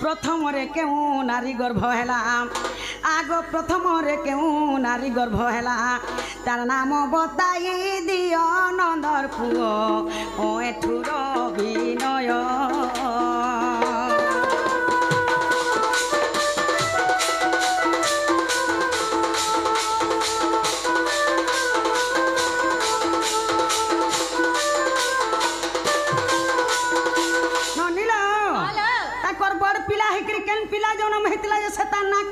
प्रथम रे केउ नारी गर्भ हैला आग प्रथम रे केउ नारी गर्भ हैला तार नाम बताई दियो नंदर पुओ ओ एठुर विनय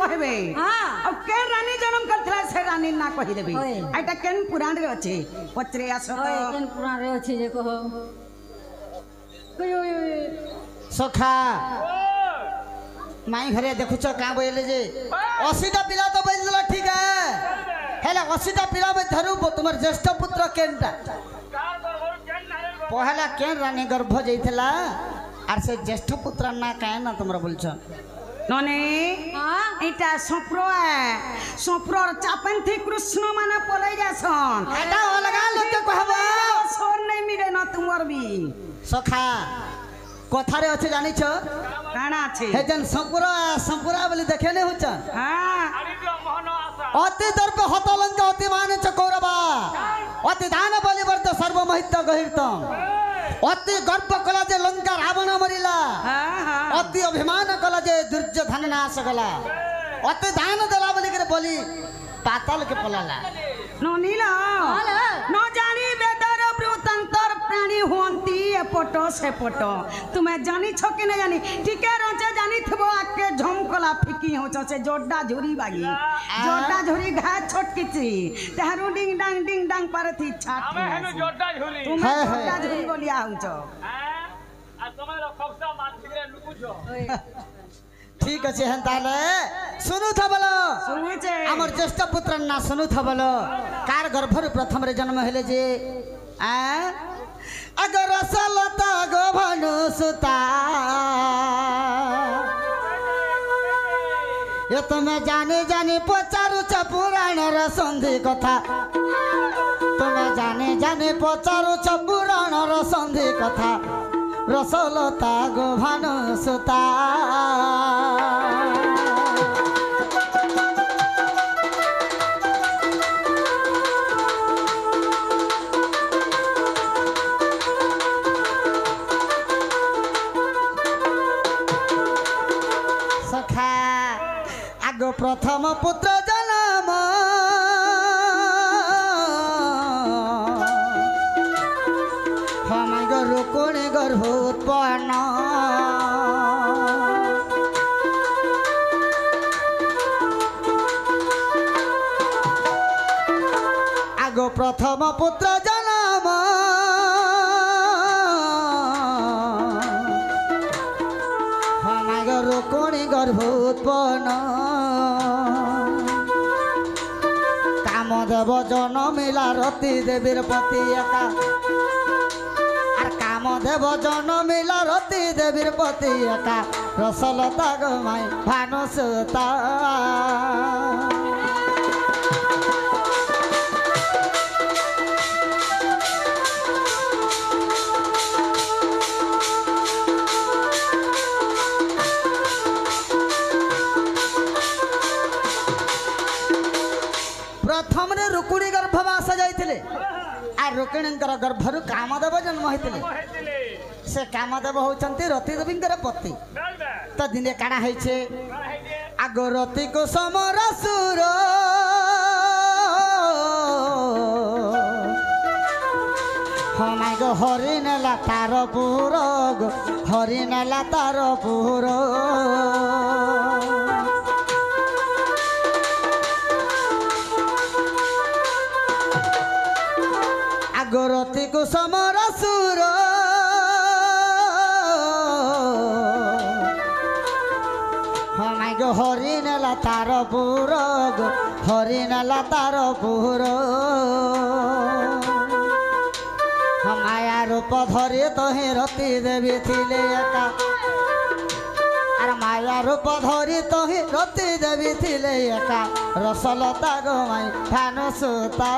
कहबे और के रानी जन्म करथला से रानी ना कहि देबे आइटा केन पुराण रे अछि पचरे आसो केन पुराण रे अछि जे कहो सखा माई घरे देखुछ का बोले जे 80टा पिला तो बैलला ठीक है हेला 80टा पिला में धरु तुमर ज्येष्ठ पुत्र केनटा पहला केन रानी गर्भ जइथला आर से ज्येष्ठ पुत्र ना काहे ना तुमरा बोलछ नने इटा सप्रोर चापंथी कृष्ण माने पलै जासन एटा अलगा लोक कहबो सोर नै मिले न तुमर भी सखा कथारे अछि जानि छ काना छै हे जन संपुरा बोली देखे नै होछ हां अति दर्प हतलंक अति मान च कौरवा अति दान बलि वर्त सर्व महित गहिरतम अति गर्व कला जे लंका रावण मरिला अति अभिमान कला जे दुर्योधन नाश गला अति दान देला बोली के बोली पाताल के पलाला नो नीला नो जानी बेदर ब्रुतंतर प्राणी होंती एपटो सेपटो तुम्हें जानी छ कि नै जानी ठीके रचे जानी थबो आके झमकला फिकी हो से जोड्डा झुरी बागी जोड्डा झुरी घा छोटकी ची तेहरु डिंग डांग परथी छाट हमें हेनु जोड्डा झुरी तुम्हें जोड्डा झुरी बोलिया हुछ आ तुम्हारा खक्सा माथिरे लुकुछ ठीक अछि हन ताले सुनु था बोलो सुनु छे हमर ज्येष्ठ पुत्र ना सुनु था बोलो कार गर्भर प्रथम रे जन्म हेले जे आ अगर सलता गो भानु सुता ये तुम्हें जाने पचारु छ पुराण र संधि कथा तुम्हें जाने पचारु छ पुराण र संधि कथा रसलता गो भानु सुता सखा आगो प्रथम पुत्र जन्म हमाय गरु कोणे गर्भ उत्पन्न आगो प्रथम पुत्र जन्म हमाय गरु कोणे गर्भ उत्पन्न कामदेव जनमिला रति देवीर पति एका कामदेव जनमिला रति देवीर पति एका रसलता गमाई भानु सुता प्रथम रे रुकुणी गर्भवास जाइथिले आ रुकिणींकर गर्भरु कामदेव जन्म होइथिले से कामदेव होचंती रति देवींकर पति तो दिने काना होइछे आगो रति को समर सुर हमाय गो हरि नेला तार पुर हरि नेला तार पुर गोरती कुसमर सुर हमाय गो हरि नेला तार पुर हरि नेला तार पुर हमाया रूप धरी तहे रति देवी थिले एका आर माया रूप धरी तहे रति देवी थिले एका रसलता गमाई भानु सुता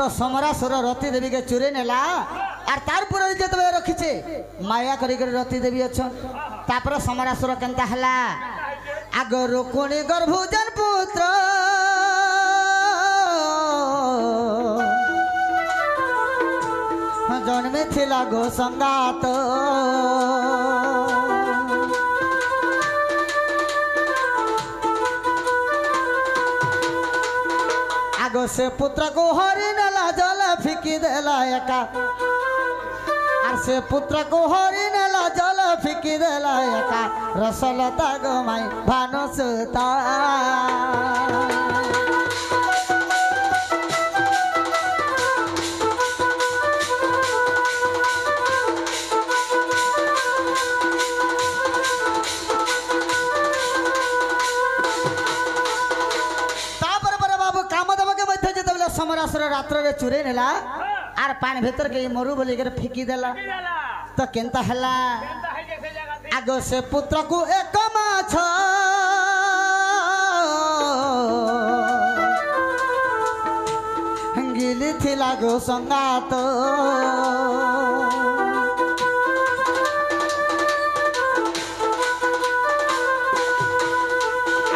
तो समरासुर रति देवी के चुरे नेला और तार पुरे जेतबे रखिছে माया करी करी रति देवी अछन तापर समरासुर केनता हला आगो रुक्मिणी गर्भजन पुत्र जन्मे थिला गो संगात आगो से पुत्र को हरि नेला जल फिकी देला एका और से पुत्र को हरि नेला जल फिकी देला एका रसलता गो माई भानुसुता समरासुर रात्र रे चुरे नेला आर पानी भीतर के मरु बोली के फिकी देला तो केनता हला आगो से पुत्र को एक माछ गिली थिला गो संगात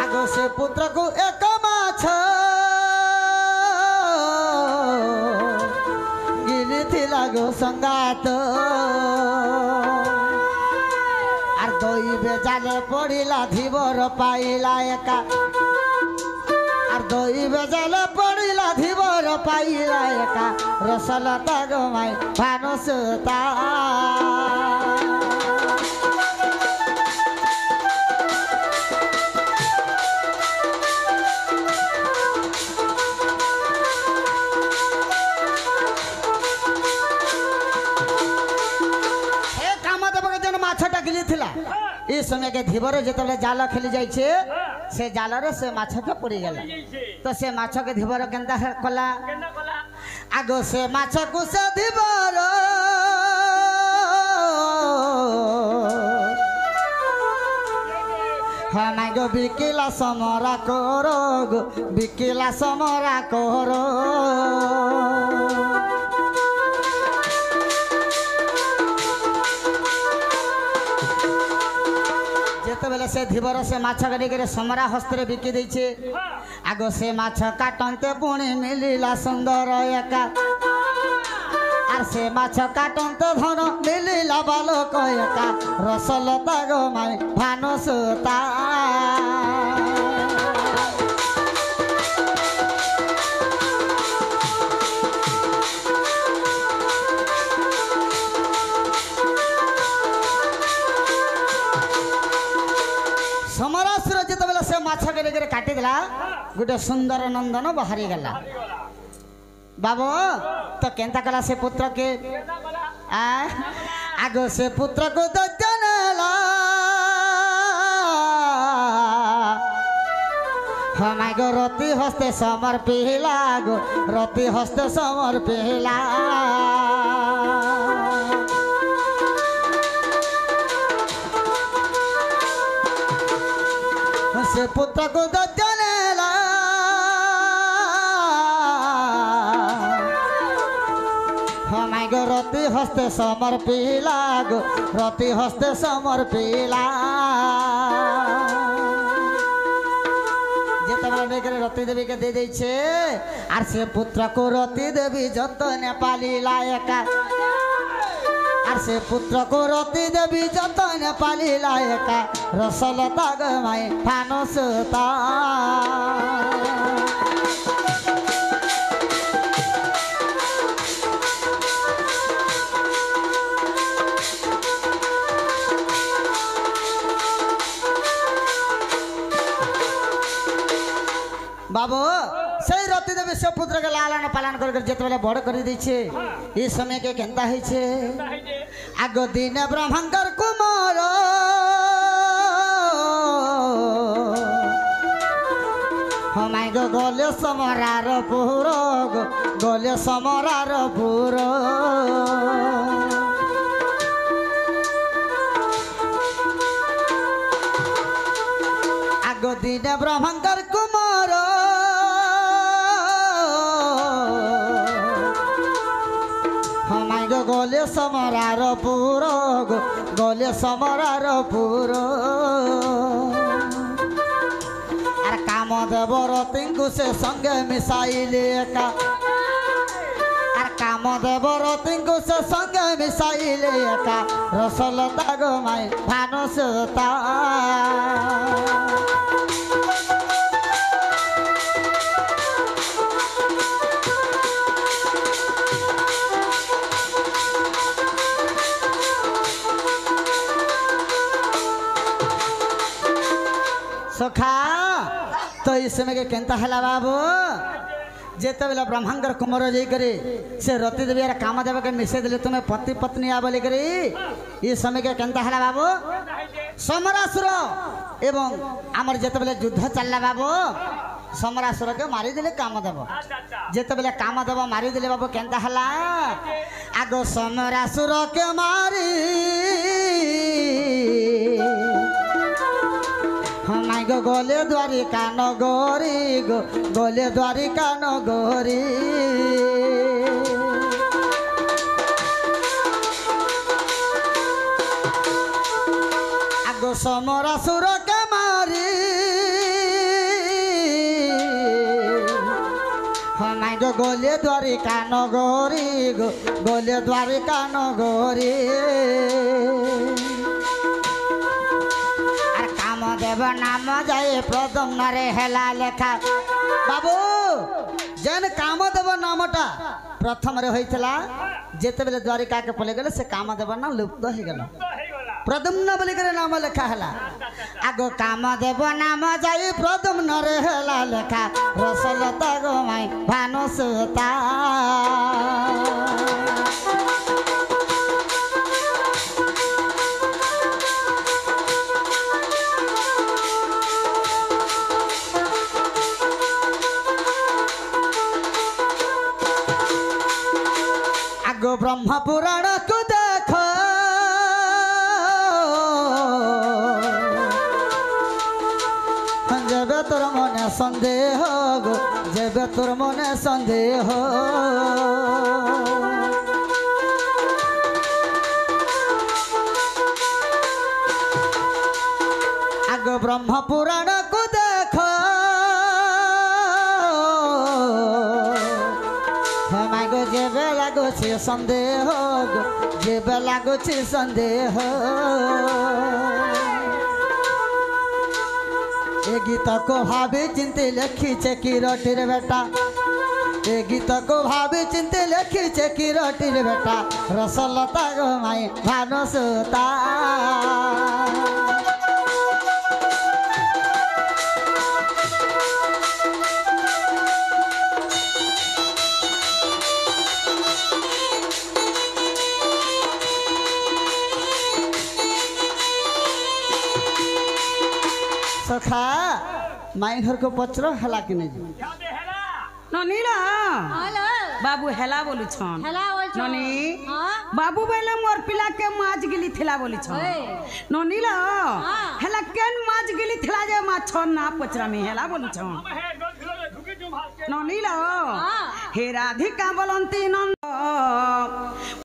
आगो से पुत्र को एक माछ गो संगात आर दई बेजाले पड़िला धीवर पाइला एका आर दई बेजाले पड़िला धीवर पाइला एका रसलता गो माई भानुसुता ई समय के धीवर जेतले जाल खेली जाय छे से जाल रे से माछ के पड़ी गेला तो से माछ के धीवर केनता कला आगो से माछ को से धीवर हमाय गो बिकिला समरा करो गो बिकिला समरा करो बेले से धीवर से माछ के समरा हस्ते बिकी देछे आगो से माछ काटंते पुणी मिलिला सुंदर एका आर से माछ काटंते धन मिलिला बालक एका रसलता गो माई भानुसुता समरासुर जेतबेले से माछ के काटी देला गोटे सुंदर नंदन बाहरी गला बाबू तो केनता कला से पुत्र के आगो से पुत्र को दजनेला हमाय गो रति हस्ते समर्पिला गो रति हस्ते समर्पिला से पुत्र को दजनेला हमाय गो रति हस्ते समर्पिला गो रति हस्ते समर्पिला जेतबेले रति देवी के दे दै छे आर से पुत्र को रति देवी जतने पालिला एका आर से पुत्र को रति देवी जतने पालिला एका रसलता गो माई भानुसुता बाबू से रति देवी से पुत्र के लालन पालन कर जेतबेले बड़ कर दै छे ई समय के केनता है छे आगो दिन ब्रह्मंकर कुमार हमाय गो गले समरार पुर गले समरार पुर आगो दिन ब्रह्मंकर कुमार समरार पुर गले समरार पुर আর কামদেবর তিঙ্কু সে সঙ্গে মিশাইলে একা আর কামদেবর তিঙ্কু সে সঙ্গে মিশাইলে একা রসলতা গো মাই ভানুসতা सखा तो इस समय के केंता हला बाबू जेते बेला ब्रह्मांगर कुमार जाई करे से रति देवी काम देव के मिसे दिले तुम्हें पति पत्नी आ बोली करे इस समय के केंता हला बाबू समरासुर एवं आमर जेते बेला युद्ध चलला बाबू समरासुर के मारी दिले काम देव जेते बेला काम देव मारी दिले बाबू केंता हला आगो समरासुर के मारी माई गो गोले द्वारिका नगरी गो गोले द्वारिका नगरी आगो समरासुर के मारी माई गो गोले द्वारिका नगरी गो गोले द्वारिका नगरी देव नाम जाए प्रथम नरे हेला लेखा बाबू जेन कामदेव नामटा प्रथम रे होइतला जेते बेले द्वारिका के पले गेले से कामदेव नाम लुप्त हो गेला प्रदम्न बोली करे नाम लेखा हला आगो कामदेव नाम जाए प्रथम नरे हेला लेखा रसलता गो माई भानुसता ब्रह्म पुराण को देखो जेबे तोर मने संदेह गो जेबे तोर मने संदेह आगो ब्रह्म पुराण को देखो जेबे लागुछि संदेह जेबे लागुछि संदेह ए गीत को भाभी चिंते लिखीचे किरटिर बेटा ए गीत को भाभी चिंते लिखीचे किरटिर बेटा रसलता गो माई भानुसता सखा माई घर को पचरो हला कि नहीं ननीला हेलो बाबू हेला बोलु छन हेला बोल छन ननी हां बाबू बेले मोर पिला के माछ गिली थिला बोली छन ननीला हेला केन माछ गिली थिला जे माछ ना पचरा में हेला बोलु छन ननीला हे राधिका बोलंती नंद